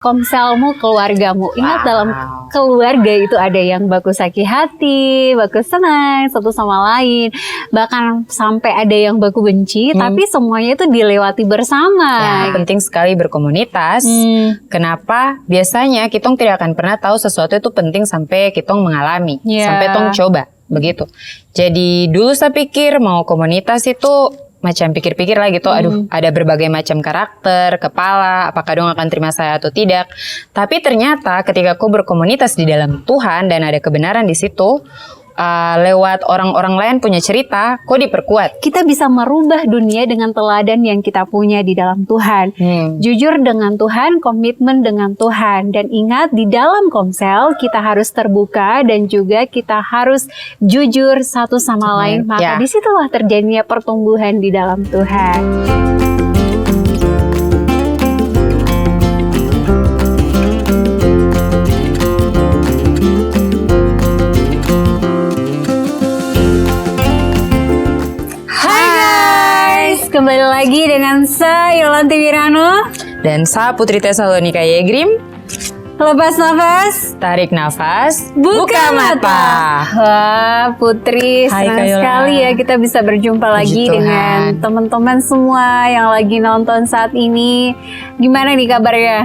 Komselmu, keluargamu. Ingat dalam keluarga itu ada yang baku sakit hati, baku senang satu sama lain. Bahkan sampai ada yang baku benci, tapi semuanya itu dilewati bersama. Ya, penting sekali berkomunitas. Kenapa? Biasanya kita tidak akan pernah tahu sesuatu itu penting sampai kita mengalami, sampai kita coba, begitu. Jadi dulu saya pikir mau komunitas itu macam pikir-pikir lah gitu, aduh ada berbagai macam karakter, kepala, apakah dong akan terima saya atau tidak. Tapi ternyata ketika kau berkomunitas di dalam Tuhan dan ada kebenaran di situ, lewat orang-orang lain punya cerita, kau diperkuat. Kita bisa merubah dunia dengan teladan yang kita punya di dalam Tuhan. Jujur dengan Tuhan, komitmen dengan Tuhan. Dan ingat, di dalam komsel kita harus terbuka dan juga kita harus jujur satu sama lain. Maka disitulah terjadinya pertumbuhan di dalam Tuhan. Kembali lagi dengan saya Yolanti Wirano dan saya Putri Tesalonika Yegrim. Lepas nafas, tarik nafas, buka mata. Wah, Putri, senang sekali ya kita bisa berjumpa lagi dengan teman-teman semua yang lagi nonton saat ini. Gimana nih kabarnya?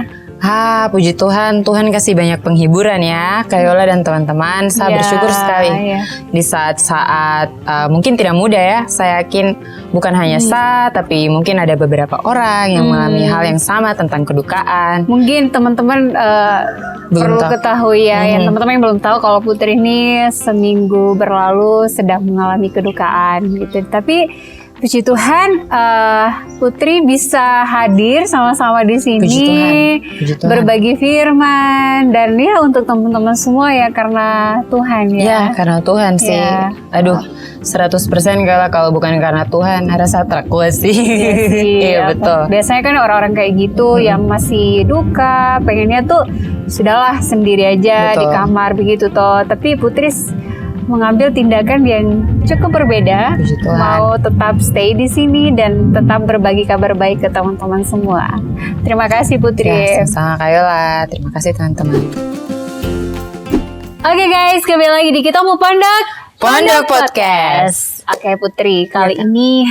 Puji Tuhan, Tuhan kasih banyak penghiburan ya, Kak Yola dan teman-teman. Saya bersyukur sekali di saat-saat mungkin tidak mudah ya. Saya yakin bukan hanya saya, tapi mungkin ada beberapa orang yang mengalami hal yang sama tentang kedukaan. Mungkin teman-teman perlu ketahui ya, yang teman-teman yang belum tahu kalau Putri ini seminggu berlalu sedang mengalami kedukaan gitu. Tapi puji Tuhan, Putri bisa hadir sama-sama di sini, Puji Tuhan. Berbagi firman, dan ya untuk teman-teman semua ya karena Tuhan ya. Ya karena Tuhan sih. Aduh, 100% kalau bukan karena Tuhan, rasa tak kuat sih. Iya betul. Biasanya kan orang-orang kayak gitu yang masih duka, pengennya tuh sudahlah sendiri aja di kamar begitu toh. Tapi Putri mengambil tindakan yang cukup berbeda, mau tetap stay di sini dan tetap berbagi kabar baik ke teman-teman semua. Terima kasih Putri. Ya, sama Kak Yola. Terima kasih teman-teman. Oke guys, kembali lagi di Kita Mau Pondok Podcast. Oke Putri, kali ini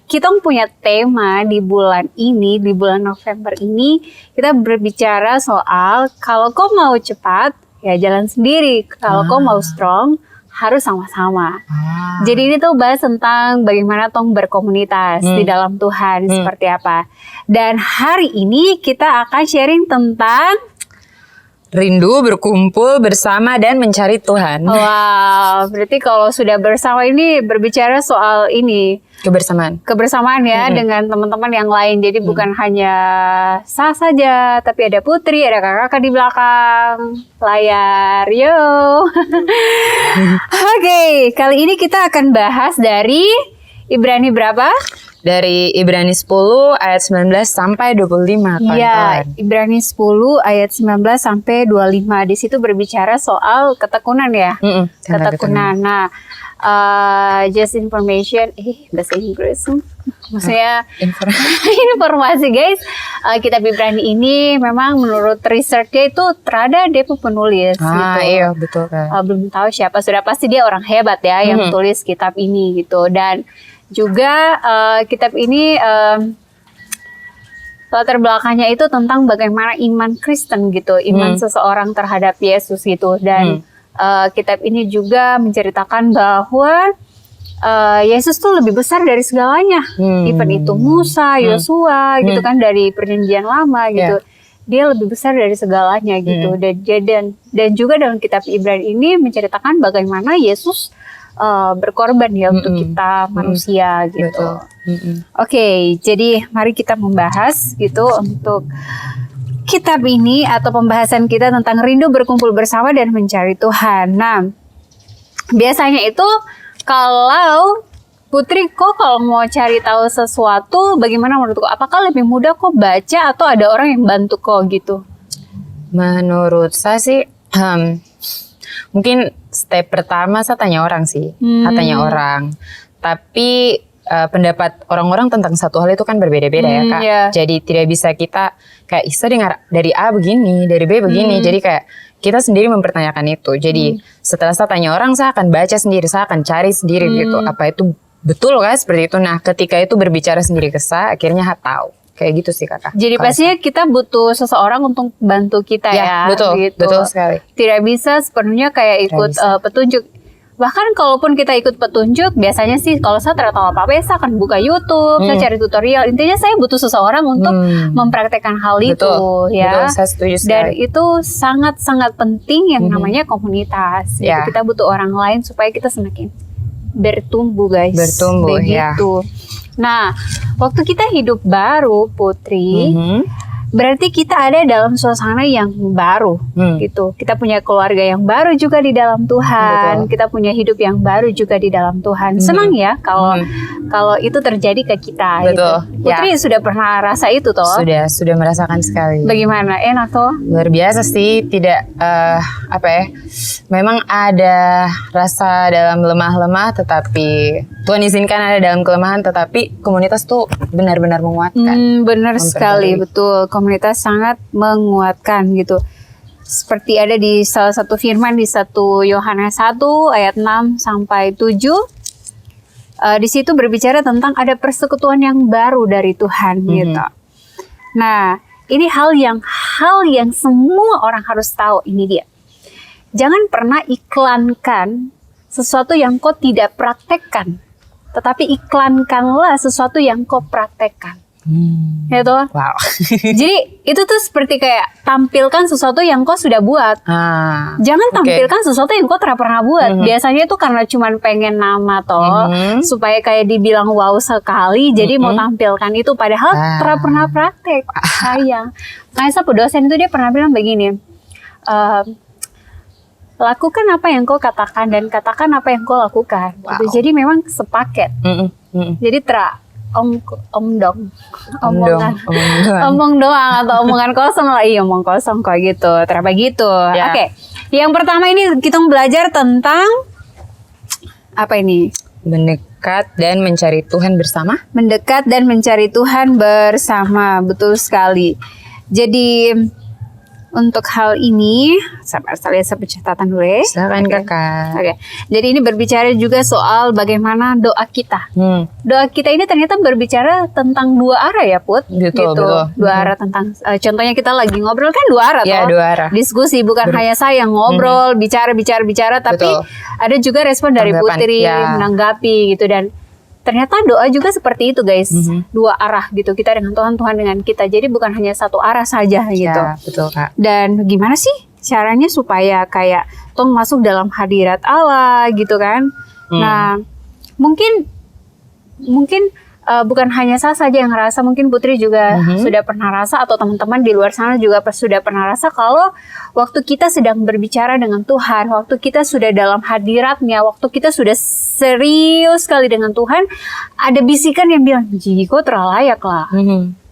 kita punya tema di bulan ini, di bulan November ini, kita berbicara soal kalau kau mau cepat, ya jalan sendiri. Kalau kau mau strong, harus sama-sama. Jadi ini tuh bahas tentang bagaimana tong berkomunitas di dalam Tuhan, seperti apa. Dan hari ini kita akan sharing tentang rindu berkumpul bersama dan mencari Tuhan. Wow, berarti kalau sudah bersama ini berbicara soal ini kebersamaan ya dengan teman-teman yang lain. Jadi bukan hanya saya saja, tapi ada Putri, ada kakak di belakang layar. Yo. Oke, kali ini kita akan bahas dari Ibrani berapa? Dari Ibrani 10 ayat 19 sampai 25. Iya, Ibrani 10 ayat 19 sampai 25. Di situ berbicara soal ketekunan ya. Ketekunan. Nah, just information, bahasa Inggris. Maksudnya informasi guys, kitab Ibrani ini memang menurut researchnya itu terada dia penulis gitu. Iya betul kan. Belum tahu siapa, sudah pasti dia orang hebat ya yang tulis kitab ini gitu. Dan juga kitab ini latar belakangnya itu tentang bagaimana iman Kristen gitu, iman seseorang terhadap Yesus gitu. Dan kitab ini juga menceritakan bahwa Yesus tuh lebih besar dari segalanya. Even itu Musa, Yosua gitu kan, dari perjanjian lama gitu. Dia lebih besar dari segalanya gitu. Dan juga dalam kitab Ibrani ini menceritakan bagaimana Yesus berkorban ya untuk kita manusia gitu. Oke, jadi mari kita membahas gitu untuk kitab ini atau pembahasan kita tentang rindu berkumpul bersama dan mencari Tuhan. Nah, biasanya itu kalau Putri kok kalau mau cari tahu sesuatu, bagaimana menurut kok? Apakah lebih mudah kok baca atau ada orang yang bantu kok gitu? Menurut saya sih mungkin step pertama saya tanya orang sih, Tapi pendapat orang-orang tentang satu hal itu kan berbeda-beda ya Kak. Yeah. Jadi tidak bisa kita kayak saya dengar dari A begini, dari B begini. Jadi kayak kita sendiri mempertanyakan itu. Jadi setelah saya tanya orang, saya akan baca sendiri, saya akan cari sendiri gitu. Apa itu betul kan seperti itu. Nah ketika itu berbicara sendiri ke saya, akhirnya saya tahu. Kayak gitu sih Kakak. Jadi pastinya kita butuh seseorang untuk bantu kita ya. Betul, gitu. betul sekali. Tidak bisa sepenuhnya kayak ikut petunjuk. Bahkan kalaupun kita ikut petunjuk, biasanya sih kalau saya tidak tahu apa-apa, saya akan buka YouTube, saya cari tutorial. Intinya saya butuh seseorang untuk mempraktekkan hal itu, ya. Betul, saya setuju sekali. Dan itu sangat-sangat penting yang namanya komunitas. Gitu. Ya. Kita butuh orang lain supaya kita semakin bertumbuh, guys. Bertumbuh, begitu. Nah, waktu kita hidup baru, Putri, berarti kita ada dalam suasana yang baru, gitu. Kita punya keluarga yang baru juga di dalam Tuhan. Betul. Kita punya hidup yang baru juga di dalam Tuhan. Senang ya kalau itu terjadi ke kita. Betul. Gitu. Putri sudah pernah rasa itu toh? Sudah merasakan sekali. Bagaimana? Enak toh? Luar biasa sih, tidak apa ya? Memang ada rasa dalam lemah-lemah, tetapi Tuhan izinkan ada dalam kelemahan, tetapi komunitas tuh benar-benar menguatkan. Benar sekali, betul. Komunitas sangat menguatkan gitu. Seperti ada di salah satu firman di 1 Yohanes 1 ayat 6 sampai 7. Di situ berbicara tentang ada persekutuan yang baru dari Tuhan gitu. Nah, ini hal yang semua orang harus tahu, ini dia. Jangan pernah iklankan sesuatu yang kau tidak praktekkan, tetapi iklankanlah sesuatu yang kau praktekkan. Gitu. Wow. Jadi itu tuh seperti kayak tampilkan sesuatu yang kau sudah buat. Jangan tampilkan sesuatu yang kau tidak pernah buat. Biasanya itu karena cuman pengen nama toh, supaya kayak dibilang wow sekali, jadi mau tampilkan itu padahal tidak pernah praktek. Sayang. Kayak satu dosen itu dia pernah bilang begini, lakukan apa yang kau katakan dan katakan apa yang kau lakukan. Gitu. Jadi memang sepaket. Jadi omong doang atau omongan kosong lah, iya omong kosong kok gitu, terapa gitu. Oke. Yang pertama ini kita belajar tentang apa ini? Mendekat dan mencari Tuhan bersama. Mendekat dan mencari Tuhan bersama, betul sekali. Jadi untuk hal ini, sabar saya lihat catatan dulu ya. Silakan Kakak. Oke. Jadi ini berbicara juga soal bagaimana doa kita. Doa kita ini ternyata berbicara tentang dua arah ya, Put. Betul. Dua arah tentang contohnya kita lagi ngobrol kan dua arah ya, toh. Dua arah. Diskusi bukan hanya saya yang ngobrol, bicara, tapi ada juga respon dari Putri menanggapi gitu, dan ternyata doa juga seperti itu guys, dua arah gitu, kita dengan Tuhan, Tuhan dengan kita, jadi bukan hanya satu arah saja gitu. Ya, betul Kak. Dan gimana sih caranya supaya kayak tong masuk dalam hadirat Allah gitu kan? Nah mungkin bukan hanya saya saja yang ngerasa, mungkin Putri juga sudah pernah rasa, atau teman-teman di luar sana juga sudah pernah rasa kalau waktu kita sedang berbicara dengan Tuhan, waktu kita sudah dalam hadiratnya, waktu kita sudah serius sekali dengan Tuhan, ada bisikan yang bilang, "Jiko terlayak lah."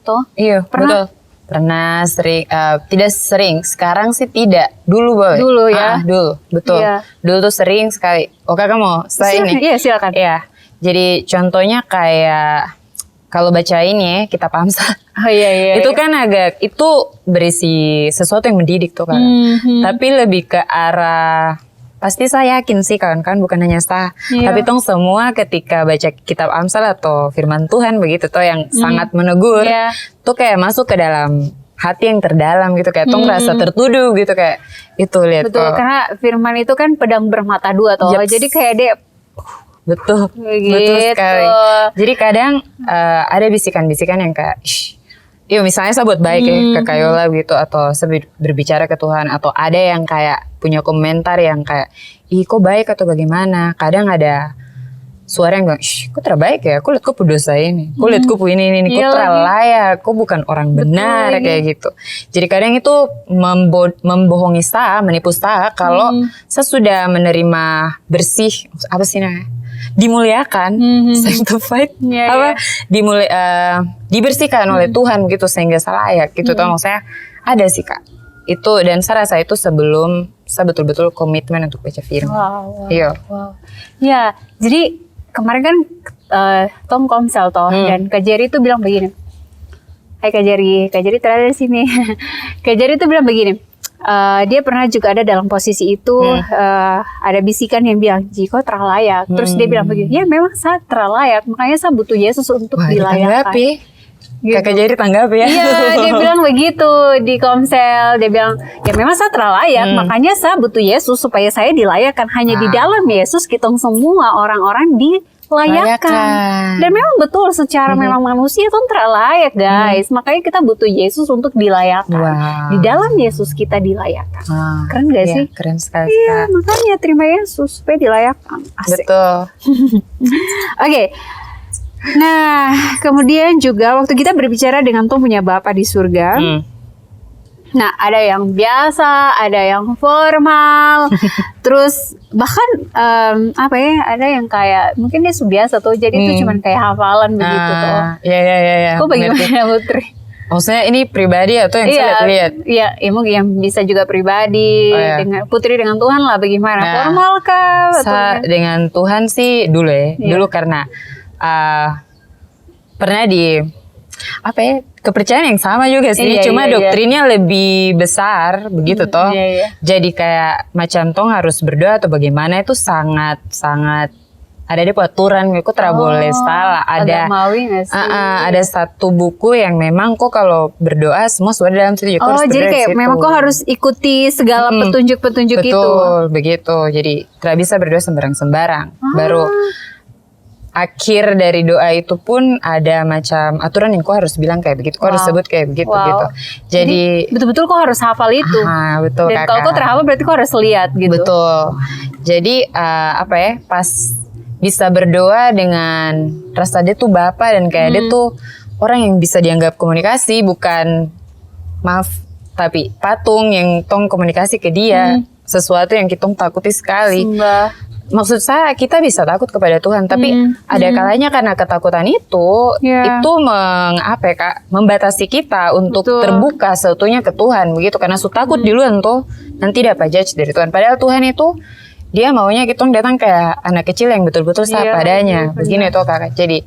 Toh? Iya, betul. Pernah sering, tidak sering. Sekarang sih tidak. Dulu boleh. Dulu ya. Dulu, betul. Iya. Dulu tuh sering sekali. Kakak mau saya ini? Iya, silakan. Iya. Jadi contohnya kayak kalau baca ini ya, kitab Amsal. Oh iya. Itu kan itu berisi sesuatu yang mendidik tuh kan. Tapi lebih ke arah, pasti saya yakin sih kawan-kawan, bukan hanya saya, tapi tong semua ketika baca kitab Amsal atau firman Tuhan begitu tuh yang sangat menegur, tuh kayak masuk ke dalam hati yang terdalam gitu, kayak tong rasa tertuduh gitu, kayak itu lihat. Betul, karena firman itu kan pedang bermata dua toh. Jadi kayak dia betul sekali. Jadi kadang ada bisikan-bisikan yang kayak, iya misalnya saya buat baik ya ke Kayola gitu, atau saya berbicara ke Tuhan, atau ada yang kayak punya komentar yang kayak, ih kok baik atau bagaimana. Kadang ada suara yang bilang, kok terbaik ya, kok liat kok dosa ini, kok liat kok ini, kok terlayak, kok bukan orang benar, kayak gitu. Jadi kadang itu membohongi saya, menipu saya kalau saya sudah menerima bersih, apa sih namanya? Dimuliakan, sanctified, dibersihkan oleh Tuhan gitu, sehingga saya layak gitu. Tuh maksudnya ada sih Kak itu, dan saya rasa itu sebelum saya betul-betul komitmen untuk baca firman. Iya. Ya, jadi kemarin kan Tom komsel toh, dan Kak Jerry tuh bilang begini. Hai Kak Jerry terada di sini. Kak Jerry tuh bilang begini. Dia pernah juga ada dalam posisi itu, ada bisikan yang bilang, Jiko terlayak. Terus dia bilang begini, ya memang saya terlayak, makanya saya butuh Yesus untuk dilayakkan. Gitu. Kakak Jerry tanggapi ya. Iya, dia bilang begitu di komsel. Dia bilang, ya memang saya terlayak, makanya saya butuh Yesus supaya saya dilayakkan. Hanya di dalam Yesus kita semua orang-orang dilayakkan. Dan memang betul secara memang manusia itu terlayak guys. Makanya kita butuh Yesus untuk dilayakkan. Di dalam Yesus kita dilayakkan. Keren gak sih? Keren sekali. Iya, makanya terima Yesus supaya dilayakkan. Asik. Betul. Oke. Nah, kemudian juga waktu kita berbicara dengan Tuhan punya Bapa di surga, nah ada yang biasa, ada yang formal, terus bahkan ada yang kayak mungkin dia biasa tuh, jadi itu cuma kayak hafalan begitu tuh. Iya. Kok bagaimana Putri? Maksudnya ini pribadi atau yang saya lihat? Iya, mungkin yang bisa juga pribadi dengan Putri dengan Tuhan lah bagaimana? Formal kah? Dengan Tuhan sih dulu dulu karena pernah di kepercayaan yang sama juga sih, cuma doktrinnya lebih besar begitu toh. Jadi kayak macam tong harus berdoa atau bagaimana itu sangat ada di aturan, kok tidak boleh salah. Ada satu buku yang memang kok kalau berdoa semua sudah dalam situ. Jadi kayak memang kok harus ikuti segala petunjuk-petunjuk itu. Betul, begitu. Jadi tidak bisa berdoa sembarang-sembarang. Baru akhir dari doa itu pun ada macam aturan yang kau harus bilang kayak begitu, kau harus sebut kayak begitu gitu. Jadi betul-betul kau harus hafal itu. Betul. Dan kalau kau terhafal berarti kau harus lihat gitu. Betul. Jadi pas bisa berdoa dengan rasa dia tuh Bapa dan kayak dia tuh orang yang bisa dianggap komunikasi, bukan tapi patung yang tong komunikasi ke dia, sesuatu yang kita takuti sekali. Maksud saya kita bisa takut kepada Tuhan, tapi ada kalanya karena ketakutan itu membatasi kita untuk terbuka seutuhnya ke Tuhan begitu, karena takut duluan tuh nanti dapat judge dari Tuhan. Padahal Tuhan itu dia maunya kita datang kayak anak kecil yang betul-betul padanya begini tuh kakak. Jadi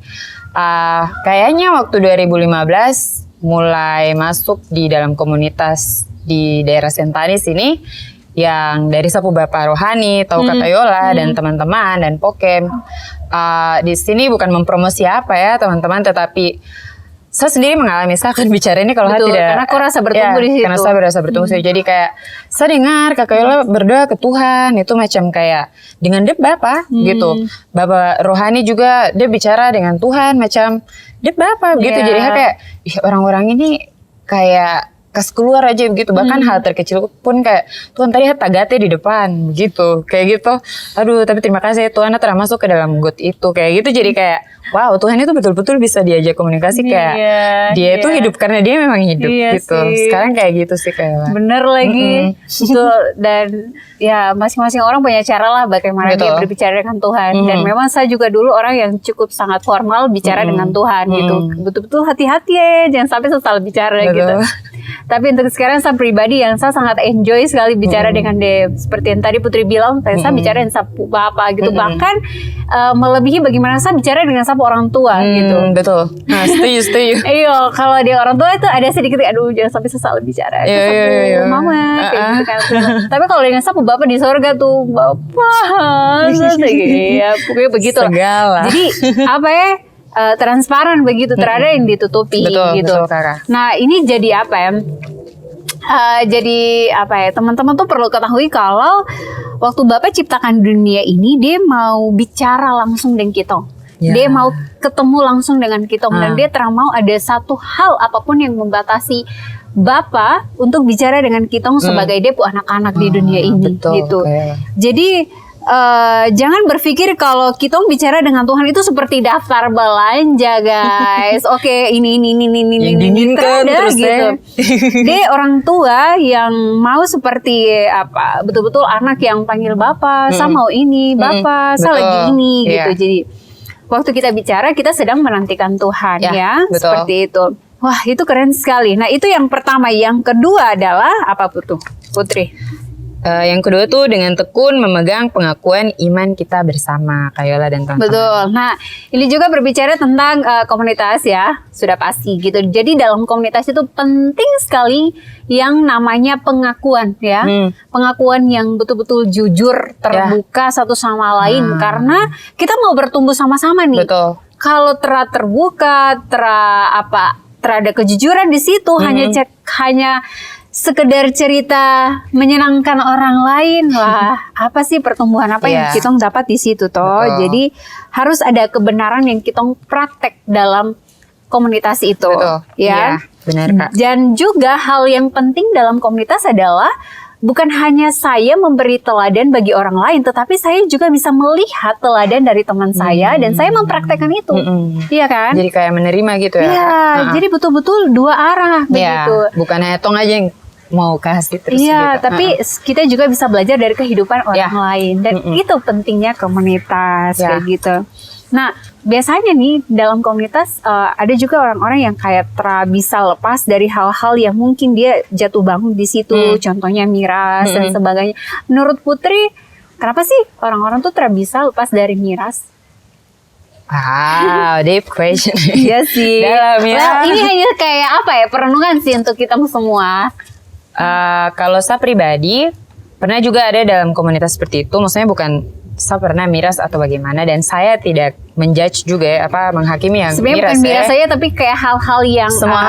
kayaknya waktu 2015 mulai masuk di dalam komunitas di daerah Sentanis ini, yang dari sapu Bapak Rohani, tahu kata Yola dan teman-teman dan Pokem. Di sini bukan mempromosi apa ya teman-teman, tetapi saya sendiri mengalami, saya akan bicara ini kalau tidak, karena aku rasa bertumbuh di situ. Karena saya berasa bertumbuh. Jadi kayak saya dengar Kakak Yola berdoa ke Tuhan itu macam kayak dengan dia Bapak gitu. Bapak Rohani juga dia bicara dengan Tuhan macam dia Bapak gitu. Jadi kayak orang-orang ini kayak kas keluar aja begitu, bahkan hal terkecil pun kayak Tuhan tadi tagate di depan begitu, kayak gitu. Aduh, tapi terima kasih Tuhan telah masuk ke dalam got itu kayak gitu. Jadi kayak wow, Tuhan itu betul-betul bisa diajak komunikasi kayak dia itu hidup karena dia memang hidup gitu. Sekarang kayak gitu sih kayak. Bener lagi. Betul. Dan ya masing-masing orang punya cara lah bagaimana dia berbicara dengan Tuhan. Dan memang saya juga dulu orang yang cukup sangat formal bicara dengan Tuhan gitu. Betul-betul hati-hati ya, jangan sampai salah bicara gitu. Tapi untuk sekarang saya pribadi yang saya sangat enjoy sekali bicara dengan dia, seperti yang tadi Putri bilang, saya bicara dengan sapu Bapak gitu. Bahkan melebihi bagaimana saya bicara dengan sapu orang tua gitu. Betul. Nah, setuju. Iya, kalau dia orang tua itu ada sedikit aduh jangan sampai salah bicara. Sapu mama kayak gitu kan. Tapi kalau dengan sapu Bapak di sorga tuh Bapak ya pokoknya begitu lah. Jadi apa ya? Transparan begitu, terada yang ditutupi gitu. Betul, Kakak. Nah ini jadi apa ya? Teman-teman tuh perlu ketahui kalau waktu Bapak ciptakan dunia ini, dia mau bicara langsung dengan kita. Dia mau ketemu langsung dengan kita, dan dia terang mau ada satu hal apapun yang membatasi Bapak untuk bicara dengan kita sebagai dia anak-anak di dunia ini. Gitu. Jadi jangan berpikir kalau kita bicara dengan Tuhan itu seperti daftar belanja guys. Oke, ini diinginkan terus gitu. Dia orang tua yang mau seperti apa? Betul-betul anak yang panggil Bapak, saya mau ini, Bapak, saya lagi ini gitu. Jadi waktu kita bicara kita sedang menantikan Tuhan ya seperti itu. Wah, itu keren sekali. Nah, itu yang pertama. Yang kedua adalah apa Putri? Yang kedua tuh dengan tekun memegang pengakuan iman kita bersama, Kayola dan teman-teman. Betul. Nah, ini juga berbicara tentang komunitas ya, sudah pasti gitu. Jadi dalam komunitas itu penting sekali yang namanya pengakuan ya. Pengakuan yang betul-betul jujur, terbuka satu sama lain. Karena kita mau bertumbuh sama-sama nih. Betul. Kalau terbuka, terada kejujuran di situ, hanya sekedar cerita menyenangkan orang lain, wah apa sih pertumbuhan apa yang kita dapat di situ toh. Betul. Jadi harus ada kebenaran yang kita praktek dalam komunitas itu. Betul. Ya, benar Kak. Dan juga hal yang penting dalam komunitas adalah bukan hanya saya memberi teladan bagi orang lain, tetapi saya juga bisa melihat teladan dari teman saya dan saya mempraktekkan itu. Iya kan? Jadi kayak menerima gitu ya. Iya, jadi betul-betul dua arah begitu. Bukan hanya tong aja yang mau kasih terus Iya, gitu. tapi kita juga bisa belajar dari kehidupan orang lain dan itu pentingnya komunitas kayak gitu. Nah, biasanya nih dalam komunitas ada juga orang-orang yang kayak bisa lepas dari hal-hal yang mungkin dia jatuh bangun di situ, contohnya miras dan sebagainya. Menurut Putri, kenapa sih orang-orang tuh bisa lepas dari miras? Wow, deep question. Iya sih. Dalam ya. Ini hanya kayak apa ya, perenungan sih untuk kita semua. Kalau saya pribadi pernah juga ada dalam komunitas seperti itu. Maksudnya bukan saya pernah miras atau bagaimana, dan saya tidak menjudge juga ya, menghakimi yang sebenarnya miras. Sebenarnya bukan miras saja, tapi kayak hal-hal yang semua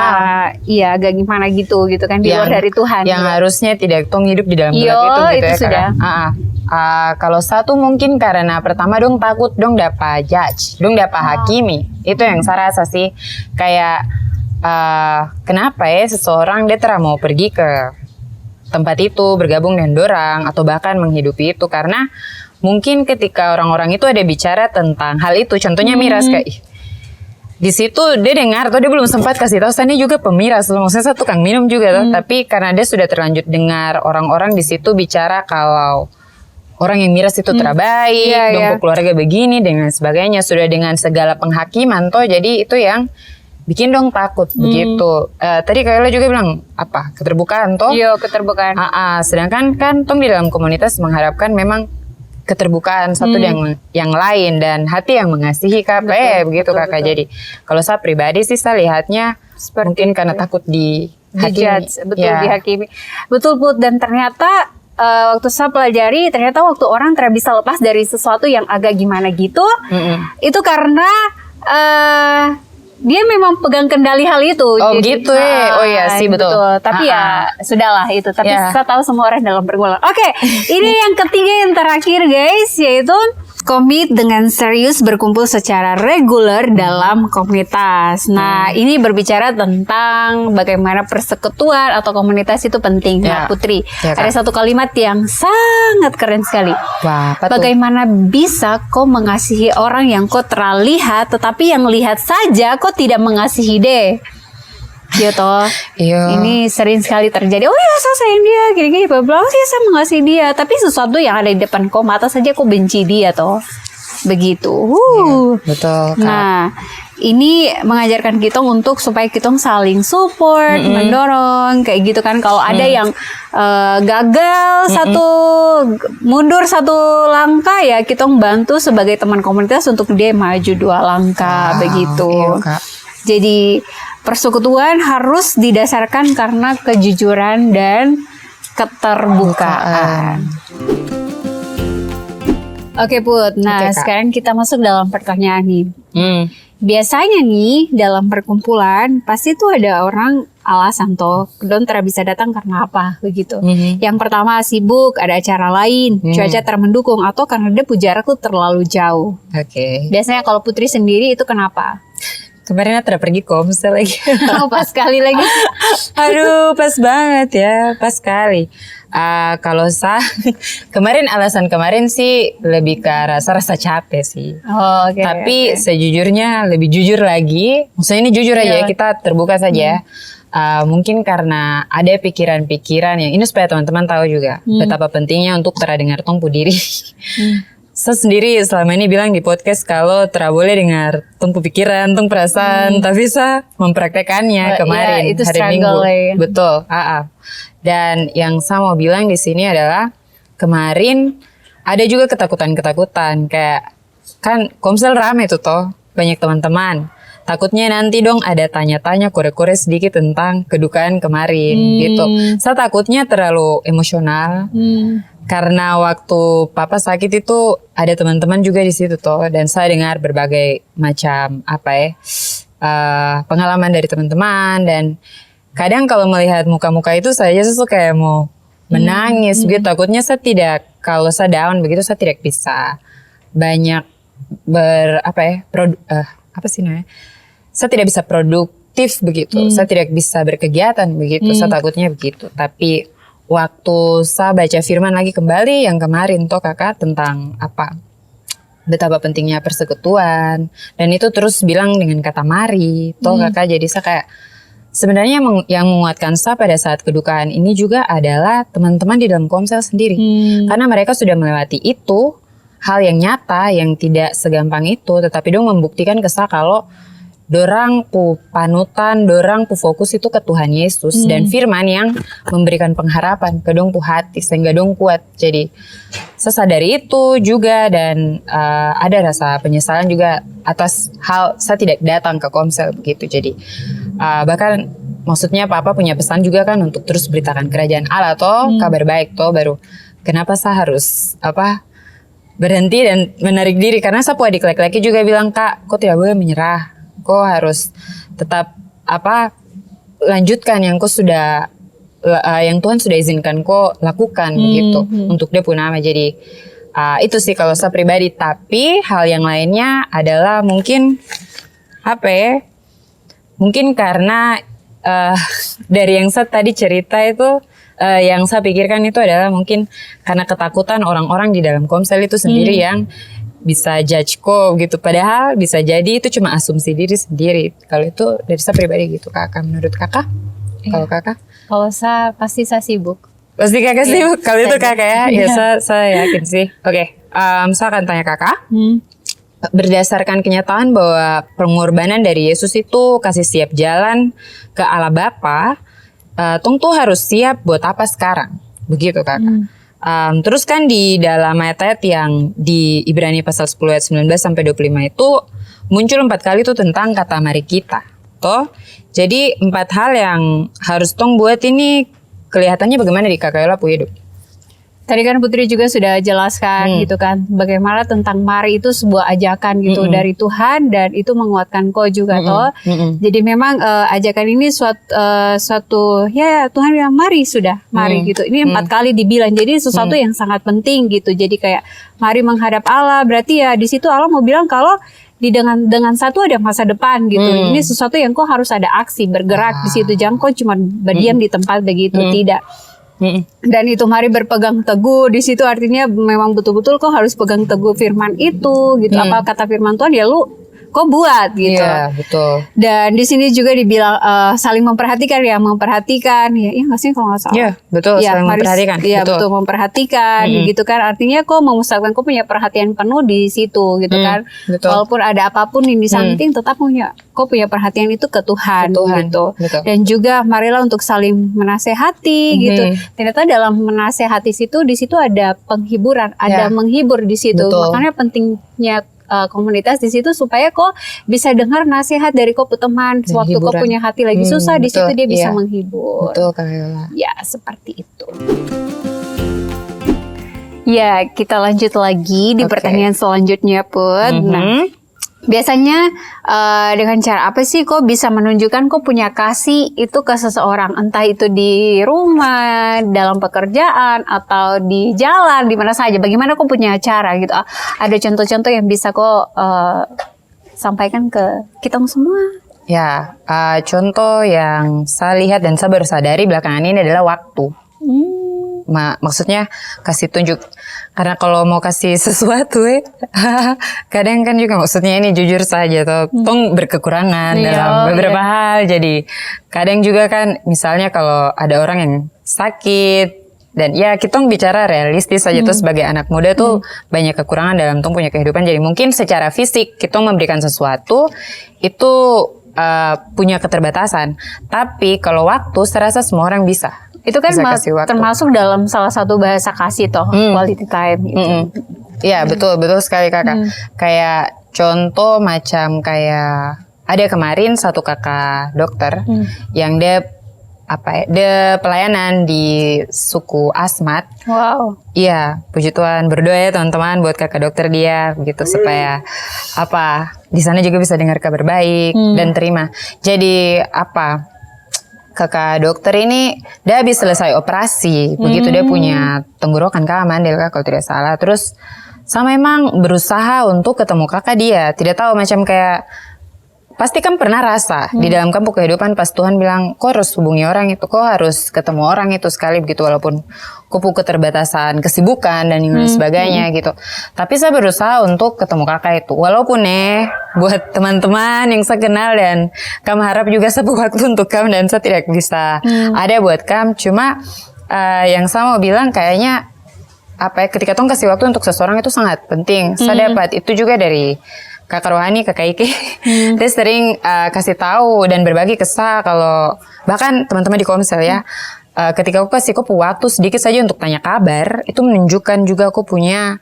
iya agak gimana gitu kan di luar dari Tuhan. Yang harusnya tidak tong hidup di dalam gelap itu itu ya sudah. Kalau satu mungkin karena pertama dong takut dong dapat judge, dong dapat hakimi. Itu yang saya rasa sih, kayak kenapa ya seseorang dia mau pergi ke tempat itu, bergabung dengan dorang, atau bahkan menghidupi itu, karena mungkin ketika orang-orang itu ada bicara tentang hal itu, contohnya miras, kayak di situ dia dengar atau dia belum sempat kasih tahu, saya ini juga pemiras loh, maksudnya saya tukang minum juga loh, tapi karena dia sudah terlanjut dengar orang-orang di situ bicara kalau orang yang miras itu terbaik, dong keluarga begini dan sebagainya, sudah dengan segala penghakiman toh, jadi itu yang bikin dong takut begitu. Tadi Kayola juga bilang keterbukaan toh? Iya, keterbukaan. Sedangkan kan tong di dalam komunitas mengharapkan memang keterbukaan satu dengan yang lain dan hati yang mengasihi begitu Kakak. Jadi kalau saya pribadi sih saya lihatnya mungkin karena takut dihakimi. Dihakimi. Betul Put, dan ternyata waktu saya pelajari, ternyata waktu orang bisa lepas dari sesuatu yang agak gimana gitu, itu karena dia memang pegang kendali hal itu. Oh jadi, gitu ya. Oh iya sih betul. Tapi ya sudahlah itu. Tapi saya tahu semua orang dalam pergumulan. Oke, ini yang ketiga yang terakhir guys, yaitu komit dengan serius berkumpul secara reguler dalam komunitas. Nah, ini berbicara tentang bagaimana persekutuan atau komunitas itu penting. Nah, Putri, ada satu kalimat yang sangat keren sekali. Bagaimana bisa kau mengasihi orang yang kau terlihat, tetapi yang lihat saja kau tidak mengasihi deh. Gitu. Ini sering sekali terjadi. Oh ya, saya sayang dia, gini-gini, bla sih saya mengasihi dia, tapi sesuatu yang ada di depan kau mata saja kau benci dia toh. Begitu. Betul. Nah, ini mengajarkan kita untuk supaya kita saling support, mendorong, kayak gitu kan. Kalau ada yang gagal mundur satu langkah, ya kita bantu sebagai teman komunitas untuk dia maju 2 langkah, begitu. Jadi persekutuan harus didasarkan karena kejujuran dan keterbukaan. Oke Put, nah sekarang kita masuk dalam pertanyaan nih. Biasanya nih dalam perkumpulan pasti tuh ada orang alasan toh, don bisa datang karena apa begitu. Yang pertama sibuk, ada acara lain, cuaca termendukung, atau karena dia jarak tuh terlalu jauh. Biasanya kalau Putri sendiri itu kenapa? Kemarin Atra pergi komsel lagi. Pas sekali lagi. Aduh, pas banget ya, pas sekali. Kalau kemarin alasan kemarin sih lebih ke rasa capek sih. Tapi sejujurnya lebih jujur lagi. Maksudnya ini jujur aja, kita terbuka saja. Mungkin karena ada pikiran-pikiran yang ini supaya teman-teman tahu juga betapa pentingnya untuk terdengar tong pu diri. Saya sendiri selama ini bilang di podcast kalau boleh dengar tong pikiran, tong perasaan, tapi saya mempraktekannya kemarin itu hari Minggu. Ya. Betul. Dan yang saya mau bilang di sini adalah kemarin ada juga ketakutan kayak kan komsel rame tuh toh, banyak teman-teman. Takutnya nanti dong ada tanya-tanya kore-kore sedikit tentang kedukaan kemarin gitu. Saya takutnya terlalu emosional. Karena waktu papa sakit itu ada teman-teman juga di situ toh, dan saya dengar berbagai macam pengalaman dari teman-teman, dan kadang kalau melihat muka-muka itu saya justru kayak mau menangis gitu. Takutnya kalau saya down begitu saya tidak bisa banyak saya tidak bisa produktif begitu. Saya tidak bisa berkegiatan begitu. Saya takutnya begitu. Tapi waktu saya baca firman lagi kembali yang kemarin toh kakak tentang betapa pentingnya persekutuan, dan itu terus bilang dengan kata mari toh kakak. Jadi saya kayak sebenarnya yang menguatkan saya pada saat kedukaan ini juga adalah teman-teman di dalam komsel sendiri. Karena mereka sudah melewati itu, hal yang nyata yang tidak segampang itu, tetapi dong membuktikan ke saya kalau dorang pu panutan, dorang pu fokus itu ke Tuhan Yesus dan firman yang memberikan pengharapan ke dong pu hati sehingga dong kuat. Jadi saya sadari itu juga, dan ada rasa penyesalan juga atas hal saya tidak datang ke komsel begitu. Jadi bahkan maksudnya papa punya pesan juga kan untuk terus beritakan kerajaan Allah toh, kabar baik toh, baru kenapa saya harus berhenti dan menarik diri, karena saya pu adik laki-laki juga bilang, kak kok tidak boleh menyerah, kok harus tetap lanjutkan yang kau sudah yang Tuhan sudah izinkan kau lakukan begitu untuk dia punya nama. Jadi itu sih kalau saya pribadi. Tapi hal yang lainnya adalah mungkin mungkin karena dari yang saya tadi cerita itu, yang saya pikirkan itu adalah mungkin karena ketakutan orang-orang di dalam komsel itu sendiri yang bisa judge kok gitu. Padahal bisa jadi itu cuma asumsi diri sendiri. Kalau itu dari saya pribadi gitu kakak. Menurut kakak? Kalau kakak? Kalau saya pasti saya sibuk. Pasti kakak sibuk. Kalau itu kakak ya? Ya saya yakin sih. Oke, saya akan tanya kakak. Berdasarkan kenyataan bahwa pengorbanan dari Yesus itu kasih siap jalan ke Allah Bapa, Tong tuh harus siap buat apa sekarang? Begitu kakak. Terus kan di dalam ayat-ayat yang di Ibrani pasal 10 ayat 19 sampai 25 itu muncul 4 kali tuh tentang kata mari kita. Toh, jadi 4 hal yang harus tong buat ini kelihatannya bagaimana di kakak Yola pu hidup? Tadi kan Putri juga sudah jelaskan gitu kan, bagaimana tentang mari itu sebuah ajakan gitu dari Tuhan, dan itu menguatkan kau juga toh. Jadi memang ajakan ini suatu ya Tuhan bilang mari mari gitu. Ini 4 kali dibilang, jadi sesuatu yang sangat penting gitu. Jadi kayak mari menghadap Allah, berarti ya di situ Allah mau bilang kalau dengan satu ada masa depan gitu. Ini sesuatu yang kau harus ada aksi, bergerak di situ. Jangan kau cuma berdiam di tempat begitu, tidak. Dan itu mari berpegang teguh di situ artinya memang betul-betul kau harus pegang teguh firman itu gitu. Apa kata firman Tuhan ya lu kau buat gitu. Iya, betul. Dan di sini juga dibilang saling memperhatikan ya nggak sih kalau nggak salah. Iya, betul, ya, saling memperhatikan. Iya, betul memperhatikan gitu kan. Artinya kau memusatkan kau punya perhatian penuh di situ gitu kan. Betul. Walaupun ada apapun yang di samping tetap kau punya perhatian itu ke Tuhan gitu. Betul. Dan juga marilah untuk saling menasehati gitu. Ternyata dalam menasehati di situ ada penghiburan, ada menghibur di situ. Betul. Makanya pentingnya komunitas di situ supaya kok bisa dengar nasihat dari kau teman sewaktu kau punya hati lagi susah, di situ dia bisa menghibur. Betul Kak Yola. Ya seperti itu. Ya kita lanjut lagi di pertanyaan selanjutnya Put. Nah biasanya dengan cara apa sih kok bisa menunjukkan kok punya kasih itu ke seseorang, entah itu di rumah, dalam pekerjaan, atau di jalan, di mana saja. Bagaimana kok punya cara gitu? Ada contoh-contoh yang bisa kok sampaikan ke kita semua? Ya, contoh yang saya lihat dan saya baru sadari belakangan ini adalah waktu. Maksudnya kasih tunjuk. Karena kalau mau kasih sesuatu kadang kan juga maksudnya ini jujur saja tong berkekurangan dalam beberapa hal. Jadi kadang juga kan misalnya kalau ada orang yang sakit, dan ya kita bicara realistis saja tuh sebagai anak muda tuh banyak kekurangan dalam tong punya kehidupan. Jadi mungkin secara fisik kita memberikan sesuatu itu punya keterbatasan. Tapi kalau waktu saya rasa semua orang bisa. Itu kan bisa kasih waktu. termasuk dalam salah satu bahasa kasih toh, quality time gitu. Iya, betul sekali kakak. Kayak contoh macam kayak ada kemarin satu kakak dokter yang dia pelayanan di suku Asmat. Wow. Iya, puji Tuhan, berdoa ya teman-teman buat kakak dokter dia begitu supaya di sana juga bisa dengar kabar baik dan terima. Jadi kakak dokter ini dia habis selesai operasi, begitu dia punya tenggorokan Mandel kalau tidak salah. Terus sama emang berusaha untuk ketemu kakak dia, tidak tahu macam kayak pasti kan pernah rasa di dalam kampung kehidupan pas Tuhan bilang kau harus hubungi orang itu, kau harus ketemu orang itu sekali begitu walaupun kau punya keterbatasan, kesibukan dan sebagainya gitu. Tapi saya berusaha untuk ketemu kakak itu walaupun buat teman-teman yang saya kenal dan kami harap juga saya punya waktu untuk kamu dan saya tidak bisa ada buat kamu. Cuma yang saya mau bilang kayaknya ketika Tuhan kasih waktu untuk seseorang itu sangat penting. Saya dapat itu juga dari kakak rohani, kakak Iki. Dia sering kasih tahu dan berbagi kisah kalau bahkan teman-teman di Komsel ya, ketika aku kasih waktu sedikit saja untuk tanya kabar, itu menunjukkan juga aku punya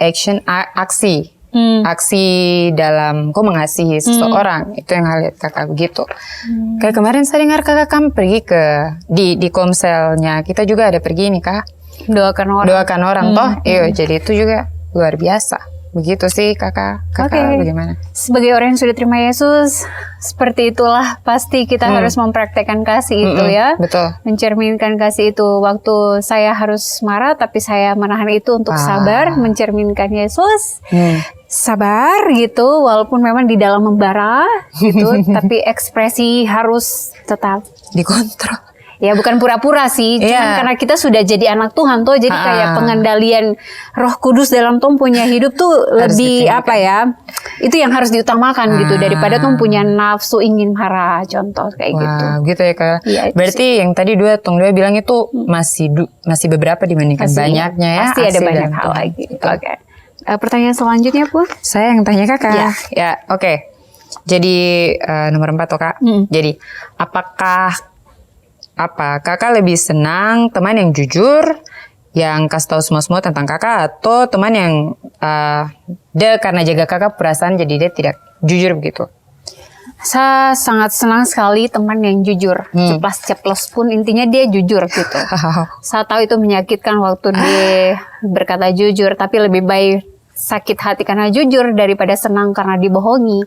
aksi dalam kau mengasihi seseorang. Itu yang lihat kakak begitu. Kayak kemarin saya dengar kakak kamu pergi ke di Komselnya kita juga ada pergi nih kak, doakan orang toh. Iya, jadi itu juga luar biasa. Begitu sih kakak bagaimana? Sebagai orang yang sudah terima Yesus, seperti itulah pasti kita harus mempraktekkan kasih itu ya. Betul. Mencerminkan kasih itu. Waktu saya harus marah, tapi saya menahan itu untuk sabar, mencerminkan Yesus. Sabar gitu, walaupun memang di dalam membara gitu, tapi ekspresi harus tetap dikontrol. Ya bukan pura-pura sih, cuman karena kita sudah jadi anak Tuhan tuh, jadi kayak pengendalian Roh Kudus dalam Tom punya hidup tuh lebih itu yang harus diutamakan gitu daripada Tom punya nafsu ingin marah, contoh kayak gitu. Gitu ya kak. Ya, berarti yang tadi dua bilang itu masih beberapa dibandingkan banyaknya ya. Pasti ada banyak hal lagi. Oke. Pertanyaan selanjutnya Bu? Saya yang tanya kakak. Ya, oke. Jadi nomor 4 toh kak. Jadi apakah kakak lebih senang teman yang jujur, yang kasih tahu semua tentang kakak, atau teman yang dia karena jaga kakak perasaan jadi dia tidak jujur begitu? Saya sangat senang sekali teman yang jujur, ceplas-ceplos pun intinya dia jujur gitu. Saya tahu itu menyakitkan waktu dia berkata jujur, tapi lebih baik sakit hati karena jujur daripada senang karena dibohongi.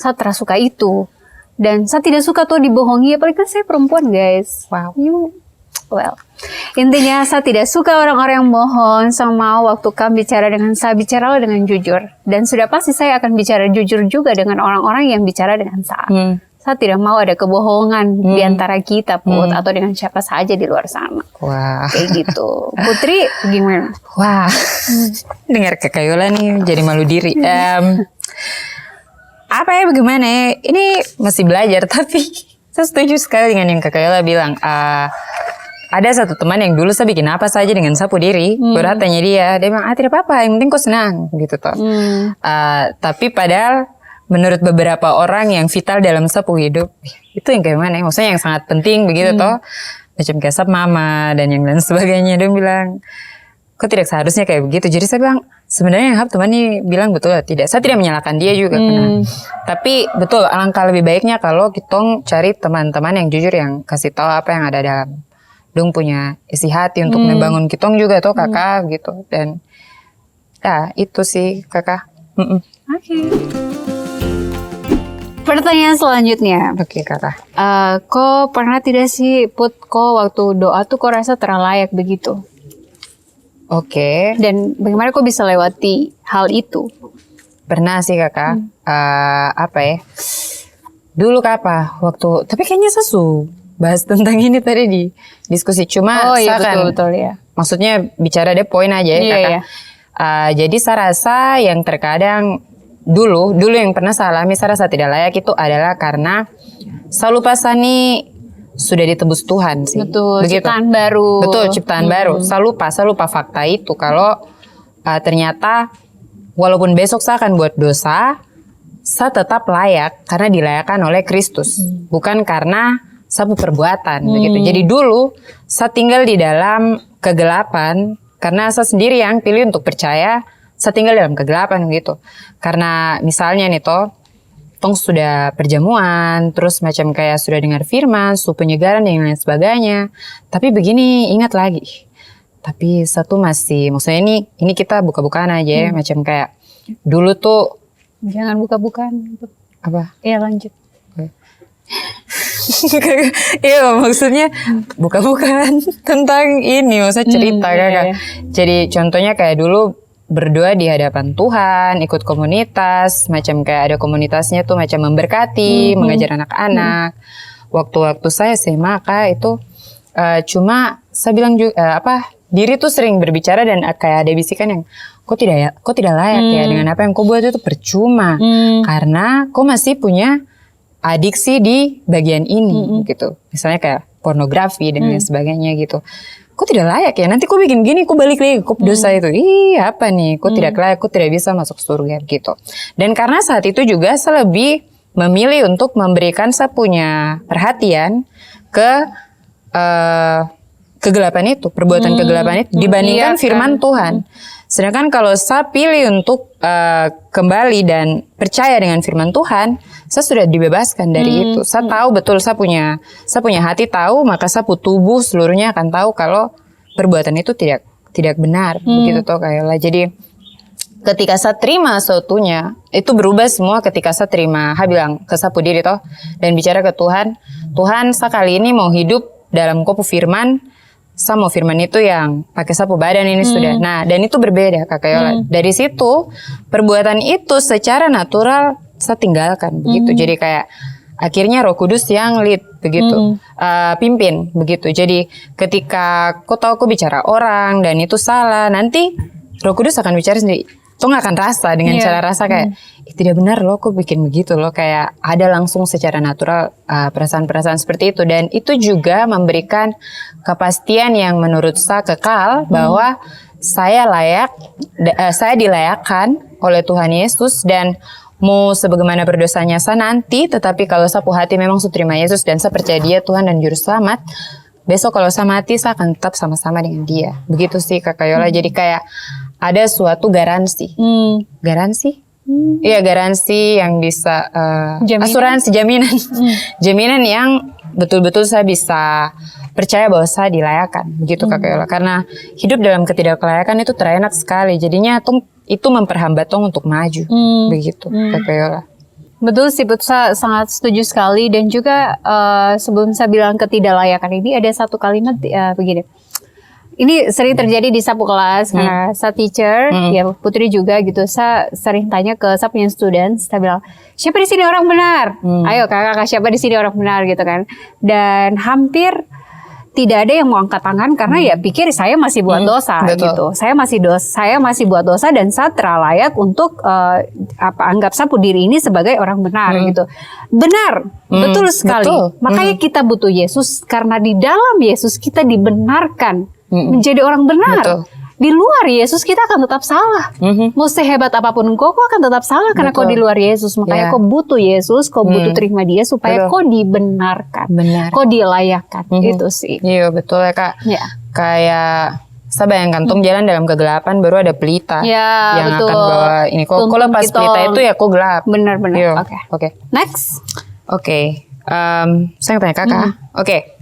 Saya tersuka itu. Dan saya tidak suka tuh dibohongi, apalagi kan saya perempuan guys. Wow. Intinya saya tidak suka orang-orang yang bohong. Sama waktu kamu bicara dengan saya, bicaralah dengan jujur. Dan sudah pasti saya akan bicara jujur juga dengan orang-orang yang bicara dengan saya. Saya tidak mau ada kebohongan di antara kita Put, atau dengan siapa saja di luar sana. Wah. Kayak gitu. Putri gimana? Wah. Dengar Kak Yola nih jadi malu diri. Bagaimana ya? Ini masih belajar, tapi saya setuju sekali dengan yang Kak Yola bilang. Ada satu teman yang dulu saya bikin apa saja dengan sapu diri, berat tanya dia bilang, tidak apa-apa, yang penting kau senang, gitu toh. Tapi padahal menurut beberapa orang yang vital dalam sapu hidup, itu yang kayak mana? Maksudnya yang sangat penting begitu toh, macam kayak sap mama dan yang lain sebagainya. Dia bilang, kok tidak seharusnya kayak begitu. Jadi saya bilang, sebenarnya yang teman ini bilang betul tidak. Saya tidak menyalahkan dia juga. Tapi betul, alangkah lebih baiknya kalau kita cari teman-teman yang jujur, yang kasih tahu apa yang ada dalam dong punya isi hati untuk membangun kita juga tuh kakak gitu. Dan ya itu sih kakak. Oke. Pertanyaan selanjutnya. Oke kakak. Kok pernah tidak sih Put, kok waktu doa tuh kok rasa terlayak begitu? Oke. Dan bagaimana kok bisa lewati hal itu? Pernah sih kakak. Dulu waktu, tapi kayaknya saya bahas tentang ini tadi di diskusi. Cuma betul ya. Maksudnya bicara deh poin aja ya kakak. Jadi saya rasa yang terkadang dulu yang pernah saya alami, saya rasa tidak layak itu adalah karena saya lupa Sani sudah ditebus Tuhan sih. Betul, begitu. Ciptaan baru. Betul, ciptaan baru. Saya lupa fakta itu kalau ternyata walaupun besok saya akan buat dosa, saya tetap layak karena dilayakkan oleh Kristus. Bukan karena sapu perbuatan begitu. Jadi dulu saya tinggal di dalam kegelapan karena saya sendiri yang pilih untuk percaya. Saya tinggal dalam kegelapan gitu. Karena misalnya nih toh, tong sudah perjamuan, terus macam kayak sudah dengar firman, su penyegaran dan lain sebagainya. Tapi begini, ingat lagi. Tapi satu masih, maksudnya ini kita buka-bukaan aja ya, macam kayak dulu tuh. Jangan buka-bukaan. Apa? Iya lanjut. Iya maksudnya bukan tentang ini, maksudnya cerita kakak. Iya. Jadi contohnya kayak dulu berdoa di hadapan Tuhan, ikut komunitas, macam kayak ada komunitasnya tuh macam memberkati, mengajar anak-anak. Waktu-waktu saya SMA kak itu cuma saya bilang juga diri tuh sering berbicara dan kayak ada bisikan yang kok tidak layak ya dengan apa yang kau buat itu percuma karena kau masih punya adiksi di bagian ini gitu. Misalnya kayak pornografi dan lain sebagainya gitu. Kok tidak layak ya? Nanti kok bikin gini, kok balik lagi, kok dosa itu. Ih apa nih? Kok tidak layak, kok tidak bisa masuk surga gitu. Dan karena saat itu juga saya lebih memilih untuk memberikan saya punya perhatian ke kegelapan itu, perbuatan kegelapan itu dibandingkan firman Tuhan. Sedangkan kalau saya pilih untuk kembali dan percaya dengan firman Tuhan, saya sudah dibebaskan dari itu. Saya tahu betul, saya punya hati tahu, maka saya tubuh seluruhnya akan tahu kalau perbuatan itu tidak benar, begitu toh kayak. Jadi ketika saya terima seutuhnya, itu berubah semua ketika saya terima. Bilang ke sapu diri toh dan bicara ke Tuhan, Tuhan saya kali ini mau hidup dalam kopu firman. Saya mau firman itu yang pakai sapu badan ini sudah. Nah, dan itu berbeda Kakak Yola. Dari situ, perbuatan itu secara natural saya tinggalkan begitu. Jadi kayak akhirnya Roh Kudus yang lead begitu, pimpin begitu. Jadi ketika kau tahu kau bicara orang dan itu salah, nanti Roh Kudus akan bicara sendiri. Tuh nggak akan rasa dengan cara rasa kayak tidak benar loh, kok bikin begitu loh, kayak ada langsung secara natural perasaan-perasaan seperti itu. Dan itu juga memberikan kepastian yang menurut saya kekal bahwa saya dilayakkan oleh Tuhan Yesus dan mau sebagaimana berdosanya saya nanti, tetapi kalau saya hati memang saya terima Yesus dan saya percaya Dia Tuhan dan Juru Selamat, besok kalau saya mati saya akan tetap sama-sama dengan Dia. Begitu sih Kakak Yola. Jadi kayak ada suatu garansi. Garansi? Iya, garansi yang bisa asuransi, jaminan. Jaminan yang betul-betul saya bisa percaya bahwa saya dilayakan. Begitu Kakak Yola. Karena hidup dalam ketidaklayakan itu terenak sekali. Jadinya itu memperhambat tong untuk maju. Begitu Kakak Yola. Betul sih, saya sangat setuju sekali. Dan juga sebelum saya bilang ketidaklayakan ini, ada satu kalimat begini. Ini sering terjadi di sapu kelas, karena saya teacher, ya Putri juga gitu. Saya sering tanya ke saya punya students, saya bilang, siapa di sini orang benar? Ayo kakak, siapa di sini orang benar gitu kan? Dan hampir tidak ada yang mau angkat tangan karena ya pikir saya masih buat dosa gitu. Saya masih buat dosa dan saya terlayak untuk anggap sapu diri ini sebagai orang benar gitu. Benar, betul sekali. Betul. Makanya kita butuh Yesus karena di dalam Yesus kita dibenarkan menjadi orang benar. Betul. Di luar Yesus kita akan tetap salah. Mau sehebat apapun kau akan tetap salah karena kau di luar Yesus. Makanya kau butuh Yesus, kau butuh terima Dia supaya kau dibenarkan, kau dilayakkan. Itu sih. Iya betul ya Kak. Kayak saya bayangkan tong jalan dalam kegelapan baru ada pelita yang akan bawa ini. Kau lepas pelita itu ya kau gelap. Benar-benar. Oke. Next. Oke. Saya tanya Kakak. Oke.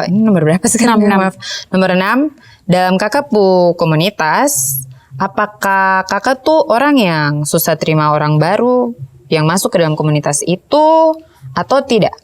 Ini nomor berapa sekarang? Maaf. Nomor 6. Dalam Kakak komunitas, apakah Kakak tuh orang yang susah terima orang baru yang masuk ke dalam komunitas itu atau tidak?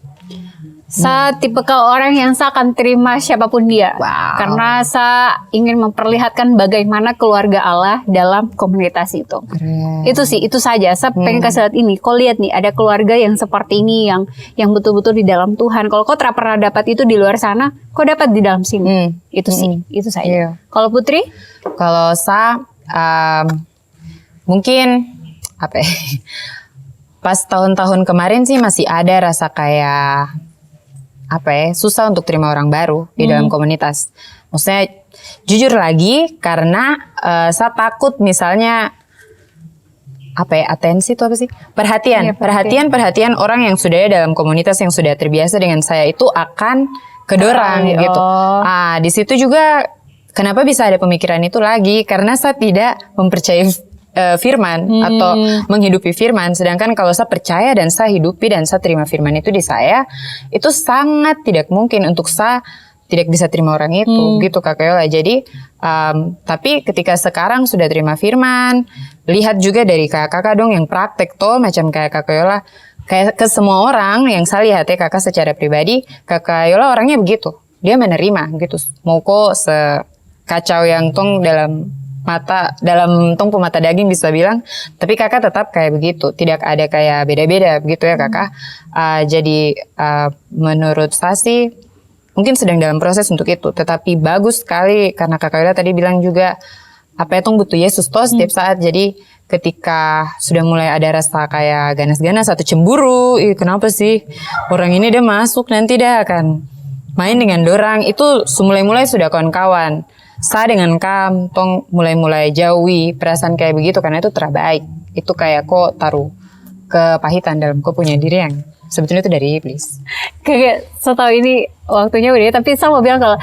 Saya tipikal orang yang saya akan terima siapapun dia. Karena saya ingin memperlihatkan bagaimana keluarga Allah dalam komunitas itu. Keren. Itu sih, itu saja. Saya pengen kasih lihat ini. Kau lihat nih, ada keluarga yang seperti ini, yang betul-betul di dalam Tuhan. Kalau kau tidak pernah dapat itu di luar sana, kau dapat di dalam sini. Itu sih, itu saja. Kalau Putri? Kalau saya mungkin apa ya? Pas tahun-tahun kemarin sih masih ada rasa kayak susah untuk terima orang baru di dalam komunitas. Maksudnya jujur lagi karena saya takut misalnya atensi itu apa sih? Perhatian. Iya, Perhatian orang yang sudah ada dalam komunitas yang sudah terbiasa dengan saya itu akan kedorang gitu. Di situ juga kenapa bisa ada pemikiran itu lagi? Karena saya tidak mempercayai firman atau menghidupi firman. Sedangkan kalau saya percaya dan saya hidupi dan saya terima firman itu di saya, itu sangat tidak mungkin untuk saya tidak bisa terima orang itu, gitu Kak Yola. Jadi, tapi ketika sekarang sudah terima firman, lihat juga dari kakak dong yang praktek tuh, macam kayak Kak Yola, kayak ke semua orang yang saya lihat ya kakak secara pribadi, Kak Yola orangnya begitu, dia menerima gitu, mau kok sekacau yang tong dalam tong pemata daging bisa bilang, tapi kakak tetap kayak begitu, tidak ada kayak beda-beda begitu ya kakak. Jadi menurut saya sih, mungkin sedang dalam proses untuk itu, tetapi bagus sekali karena Kak Yola tadi bilang juga apa itu butuh Yesus toh setiap saat. Jadi ketika sudah mulai ada rasa kayak ganas-ganas atau cemburu, kenapa sih orang ini dia masuk nanti dia akan main dengan dorang, itu mulai-mulai sudah kawan-kawan. Saya dengan tong mulai-mulai jauhi perasaan kayak begitu karena itu terbaik. Itu kayak kok taruh kepahitan dalam kau punya diri yang sebetulnya itu dari iblis. Kayak setahu ini waktunya udah, tapi saya mau bilang kalau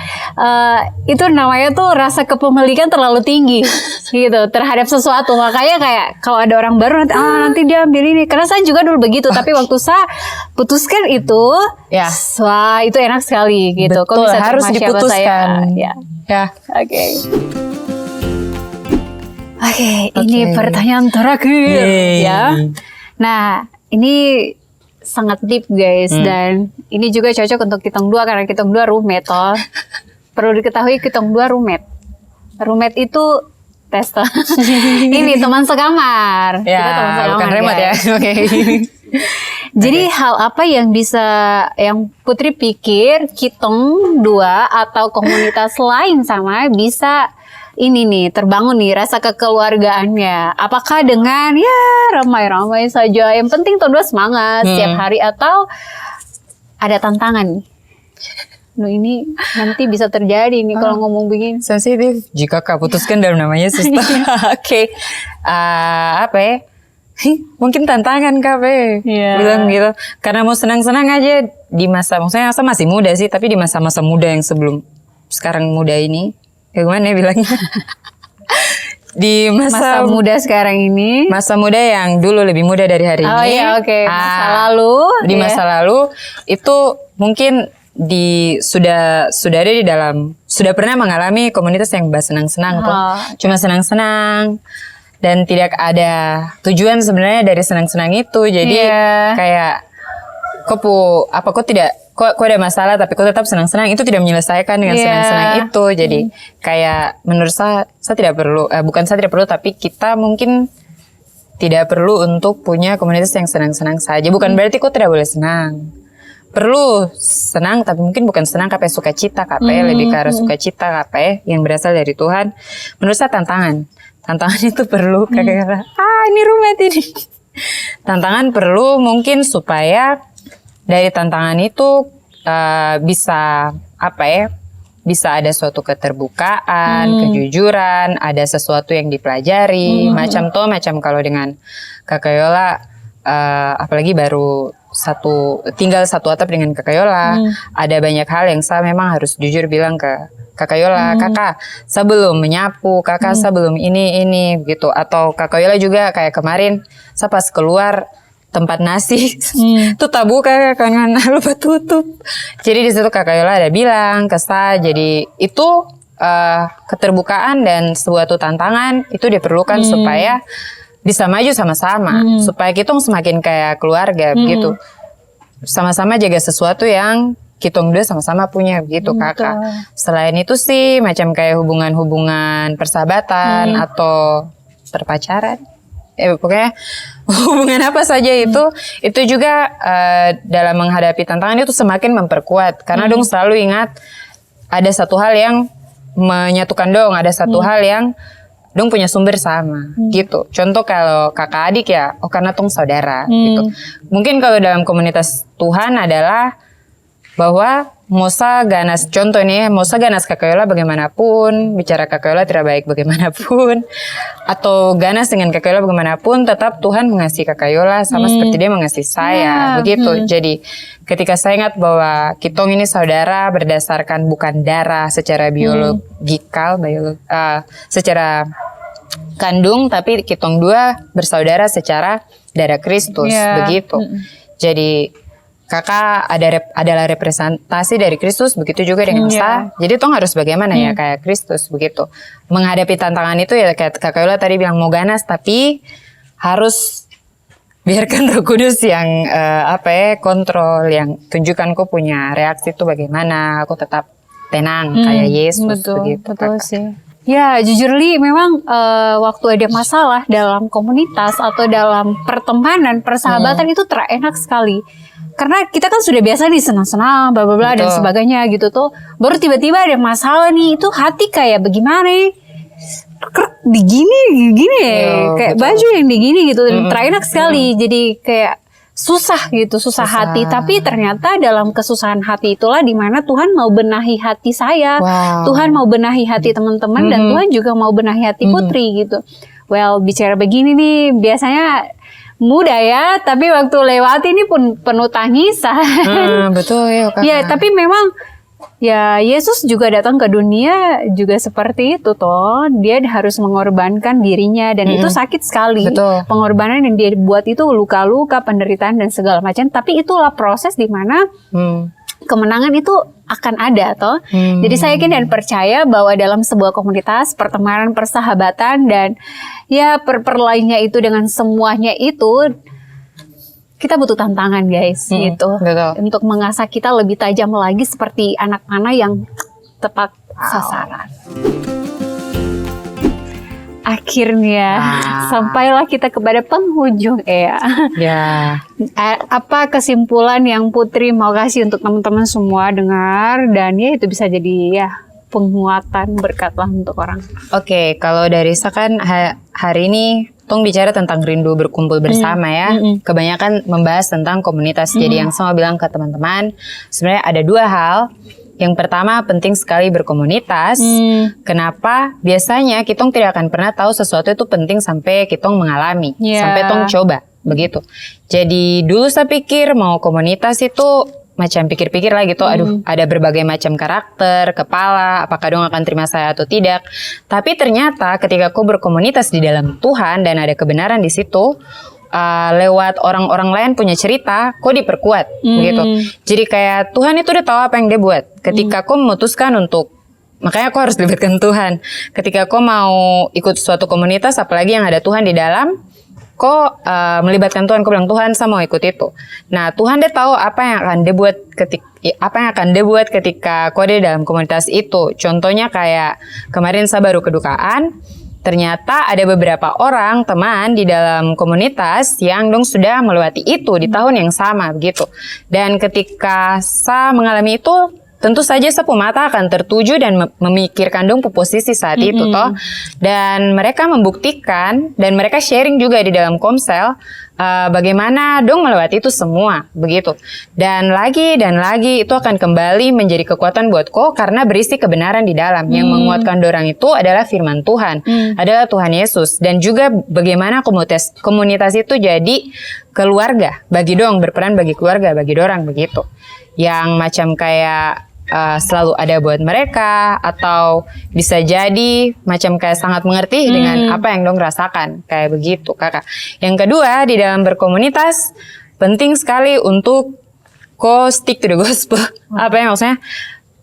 itu namanya tuh rasa kepemilikan terlalu tinggi gitu terhadap sesuatu. Makanya kayak kalau ada orang baru nanti dia ambil ini. Karena saya juga dulu begitu, tapi waktu saya putuskan itu, wah itu enak sekali gitu. Betul, kok bisa harus diputuskan. Ya. Oke. Ini pertanyaan terakhir ya. Nah, ini sangat deep guys, dan ini juga cocok untuk kita dua karena kita dua roommate toh. Perlu diketahui kita dua roommate. Roommate itu tester. Ini teman sekamar. Ya, kita teman sekamar, bukan remote ya. Oke. Jadi hal apa yang Putri pikir kitong dua atau komunitas lain sama bisa ini nih terbangun nih rasa kekeluargaannya? Apakah dengan ramai-ramai saja, yang penting tuh dua semangat setiap hari, atau ada tantangan? Ini nanti bisa terjadi nih kalau ngomong begini. Sensitif jika Kak putuskan dalam namanya Suster. Oke. Apa ya? Mungkin tantangan Kak bilang gitu. Karena mau senang-senang aja di maksudnya saya masih muda sih, tapi di masa-masa muda yang sebelum sekarang muda ini, gimana ya bilangnya? Di masa muda sekarang ini, masa muda yang dulu lebih muda dari hari ini. Masa lalu. Di masa lalu itu mungkin sudah ada di dalam, sudah pernah mengalami komunitas yang senang-senang tuh. Cuma senang-senang dan tidak ada tujuan sebenarnya dari senang-senang itu. Jadi kayak kok ada masalah tapi kok tetap senang-senang, itu tidak menyelesaikan dengan senang-senang itu. Jadi kayak menurut saya tidak perlu, bukan saya tidak perlu, tapi kita mungkin tidak perlu untuk punya komunitas yang senang-senang saja. Bukan berarti kok tidak boleh senang, perlu senang, tapi mungkin bukan senang kape sukacita, lebih ke arah sukacita yang berasal dari Tuhan. Menurut saya tantangan itu perlu. Kayak ini roommate ini. Tantangan perlu mungkin supaya dari tantangan itu bisa bisa ada suatu keterbukaan, kejujuran, ada sesuatu yang dipelajari, macam kalau dengan Kak Yola, apalagi baru tinggal satu atap dengan Kak Yola, ada banyak hal yang saya memang harus jujur bilang ke Kak Yola, kakak saya belum menyapu, kakak saya belum ini gitu. Atau Kak Yola juga kayak kemarin saya pas keluar tempat nasi tuh tabu kakak kan lupa tutup. Jadi di situ Kak Yola ada bilang ke saya, jadi itu keterbukaan dan suatu tantangan itu diperlukan supaya bisa maju sama-sama, supaya kita semakin kayak keluarga gitu, sama-sama jaga sesuatu yang kita dua sama-sama punya gitu kakak. Selain itu sih macam kayak hubungan persahabatan atau perpacaran, pokoknya hubungan apa saja itu juga dalam menghadapi tantangan itu semakin memperkuat, karena dong selalu ingat ada satu hal yang menyatukan dong, ada satu hal yang dong punya sumber sama gitu. Contoh kalau kakak adik ya, karena tong saudara gitu. Mungkin kalau dalam komunitas Tuhan adalah bahwa Mosa ganas, contoh nih, Mosa ganas Kakayola bagaimanapun, bicara Kakayola tidak baik bagaimanapun, atau ganas dengan Kakayola bagaimanapun, tetap Tuhan mengasihi Kakayola sama seperti Dia mengasihi saya, begitu. Jadi ketika saya ingat bahwa kitong ini saudara berdasarkan bukan darah secara biologikal, secara kandung, tapi kitong dua bersaudara secara darah Kristus, begitu. Jadi kakak adalah representasi dari Kristus, begitu juga dengan saya. Jadi tong harus bagaimana ya kayak Kristus, begitu. Menghadapi tantangan itu ya kayak Kak Yola tadi bilang mau ganas, tapi harus biarkan Roh Kudus yang kontrol, yang tunjukkan kok punya reaksi itu bagaimana, aku tetap tenang kayak Yesus, begitu. Betul sih. Ya, jujur Li, memang waktu ada masalah dalam komunitas atau dalam pertemanan, persahabatan itu terenak sekali. Karena kita kan sudah biasa nih senang-senang, bla bla bla dan sebagainya gitu tuh. Baru tiba-tiba ada masalah nih, itu hati kayak bagaimana nih? Digini kayak baju yang digini gitu, terenak sekali. Jadi kayak susah gitu, susah hati. Tapi ternyata dalam kesusahan hati itulah dimana Tuhan mau benahi hati saya, Tuhan mau benahi hati teman-teman, dan Tuhan juga mau benahi hati Putri gitu. Well, bicara begini nih biasanya mudah ya, tapi waktu lewat ini pun penuh tangisan. Betul ya, Kakak. Ya, tapi memang ya Yesus juga datang ke dunia juga seperti itu toh. Dia harus mengorbankan dirinya dan itu sakit sekali. Betul. Pengorbanan yang dia buat itu luka-luka, penderitaan dan segala macam. Tapi itulah proses di mana kemenangan itu akan ada toh. Jadi saya yakin dan percaya bahwa dalam sebuah komunitas, pertemanan, persahabatan dan ya lainnya itu dengan semuanya itu kita butuh tantangan guys gitu. Betul. Untuk mengasah kita lebih tajam lagi seperti anak panah yang tepat sasaran. Akhirnya sampailah kita kepada penghujung ya. Apa kesimpulan yang Putri mau kasih untuk teman-teman semua dengar, dan ya itu bisa jadi ya penguatan berkatlah untuk orang. Oke, kalau dari saya kan hari ini tong bicara tentang rindu berkumpul bersama ya. Kebanyakan membahas tentang komunitas. Jadi yang saya mau bilang ke teman-teman, sebenarnya ada dua hal. Yang pertama, penting sekali berkomunitas. Kenapa? Biasanya kitong tidak akan pernah tahu sesuatu itu penting sampai kitong mengalami, sampai tong coba, begitu. Jadi dulu saya pikir mau komunitas itu macam pikir-pikir lah gitu, aduh ada berbagai macam karakter, kepala, apakah dong akan terima saya atau tidak. Tapi ternyata ketika kau berkomunitas di dalam Tuhan dan ada kebenaran di situ, lewat orang-orang lain punya cerita, kok diperkuat begitu. Jadi kayak Tuhan itu udah tahu apa yang dia buat. Ketika kau memutuskan untuk, makanya kau harus libatkan Tuhan. Ketika kau mau ikut suatu komunitas, apalagi yang ada Tuhan di dalam, kau melibatkan Tuhan, kau bilang Tuhan saya mau ikut itu. Nah Tuhan dia tahu apa yang akan dia buat ketika kau ada dalam komunitas itu. Contohnya kayak kemarin saya baru kedukaan. Ternyata ada beberapa orang teman di dalam komunitas yang dong sudah melewati itu di tahun yang sama begitu. Dan ketika saya mengalami itu, tentu saja saya mata akan tertuju dan memikirkan dong posisi saat itu toh. Dan mereka membuktikan dan mereka sharing juga di dalam komsel bagaimana dong melewati itu semua begitu. Dan lagi itu akan kembali menjadi kekuatan buat kau karena berisi kebenaran di dalam. Yang menguatkan dorang itu adalah firman Tuhan, adalah Tuhan Yesus, dan juga bagaimana komunitas itu jadi keluarga bagi dong, berperan bagi keluarga bagi dorang begitu. Yang macam kayak selalu ada buat mereka, atau bisa jadi macam kayak sangat mengerti dengan apa yang dong rasakan kayak begitu kakak. Yang kedua, di dalam berkomunitas penting sekali untuk kau stick to the gospel. Apa yang maksudnya?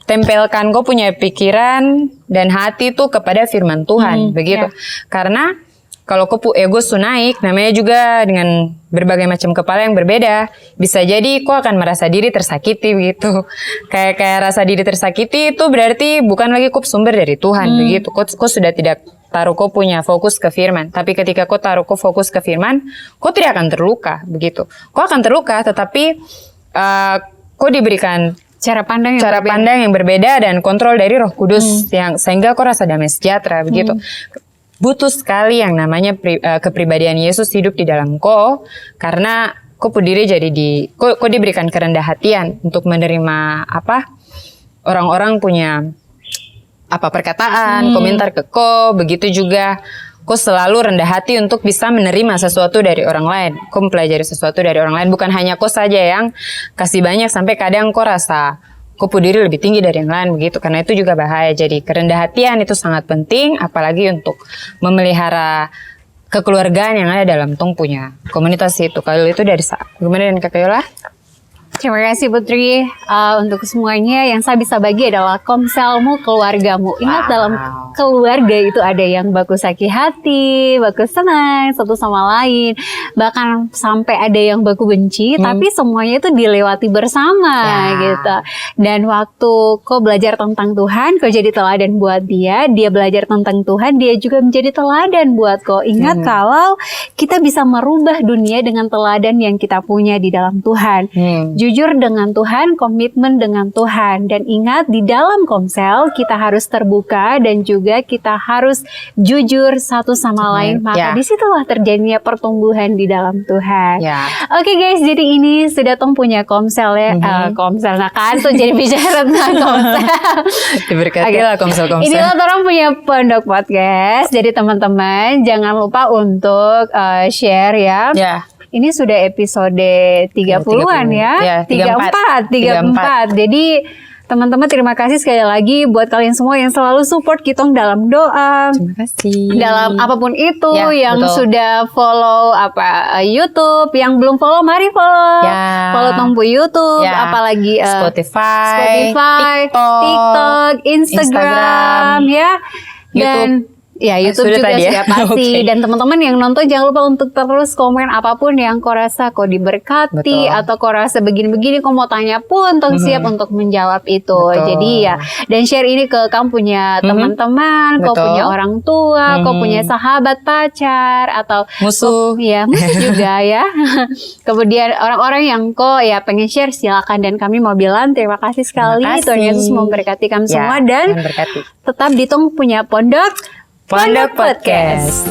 Tempelkan kau punya pikiran dan hati tuh kepada firman Tuhan begitu. Karena kalau kau ego su naik, namanya juga dengan berbagai macam kepala yang berbeda, bisa jadi kau akan merasa diri tersakiti begitu. Kayak rasa diri tersakiti itu berarti bukan lagi kau sumber dari Tuhan begitu. Kau sudah tidak taruh kau punya fokus ke firman. Tapi ketika kau taruh kau fokus ke firman, kau tidak akan terluka begitu. Kau akan terluka, tetapi kau diberikan cara pandang yang berbeda dan kontrol dari Roh Kudus yang sehingga kau rasa damai sejahtera begitu. Butuh sekali yang namanya kepribadian Yesus hidup di dalam kau, karena kau diri jadi kau diberikan kerendah hatian untuk menerima orang-orang punya perkataan, komentar ke ko, begitu juga ko selalu rendah hati untuk bisa menerima sesuatu dari orang lain. Ko mempelajari sesuatu dari orang lain, bukan hanya ko saja yang kasih banyak sampai kadang ko rasa ko pu diri lebih tinggi dari yang lain begitu. Karena itu juga bahaya. Jadi kerendahan hatian itu sangat penting, apalagi untuk memelihara kekeluargaan yang ada dalam tong punya komunitas itu. Kalau itu dari gimana dengan Kakak Yola? Terima kasih Putri. Untuk semuanya yang saya bisa bagi adalah komselmu, keluargamu. Ingat dalam keluarga itu ada yang baku sakit hati, baku senang satu sama lain, bahkan sampai ada yang baku benci. Tapi semuanya itu dilewati bersama gitu. Dan waktu kau belajar tentang Tuhan, kau jadi teladan buat dia belajar tentang Tuhan, dia juga menjadi teladan buat kau. Ingat kalau kita bisa merubah dunia dengan teladan yang kita punya di dalam Tuhan. Jujur dengan Tuhan, komitmen dengan Tuhan. Dan ingat, di dalam komsel kita harus terbuka dan juga kita harus jujur satu sama lain. Maka disitulah terjadinya pertumbuhan di dalam Tuhan. Oke guys, jadi ini sudah tong punya komsel ya. Komsel, nah kan tuh jadi bicara tentang komsel. Diberkati lah komsel-komsel. Inilah orang punya Pondok Podcast. Jadi teman-teman jangan lupa untuk share ya. Ini sudah episode 30-an ya. 34. Jadi teman-teman terima kasih sekali lagi buat kalian semua yang selalu support Kitong dalam doa. Terima kasih. Dalam apapun itu yang sudah follow YouTube, yang belum follow mari follow. Follow Tompu YouTube, apalagi Spotify, TikTok, Instagram ya. Dan YouTube juga sudah pasti. Dan teman-teman yang nonton jangan lupa untuk terus komen apapun yang kau rasa kau diberkati atau kau rasa begini-begini, kau mau tanya pun tong siap untuk menjawab itu. Jadi dan share ini ke kamu punya teman-teman, kau punya orang tua, kau punya sahabat, pacar atau musuh. Musuh juga ya. Kemudian orang-orang yang kau pengen share silakan, dan kami mau bilang terima kasih sekali. Tuhan Yesus memberkati kami semua dan tetap ditong punya Pondok Podcast.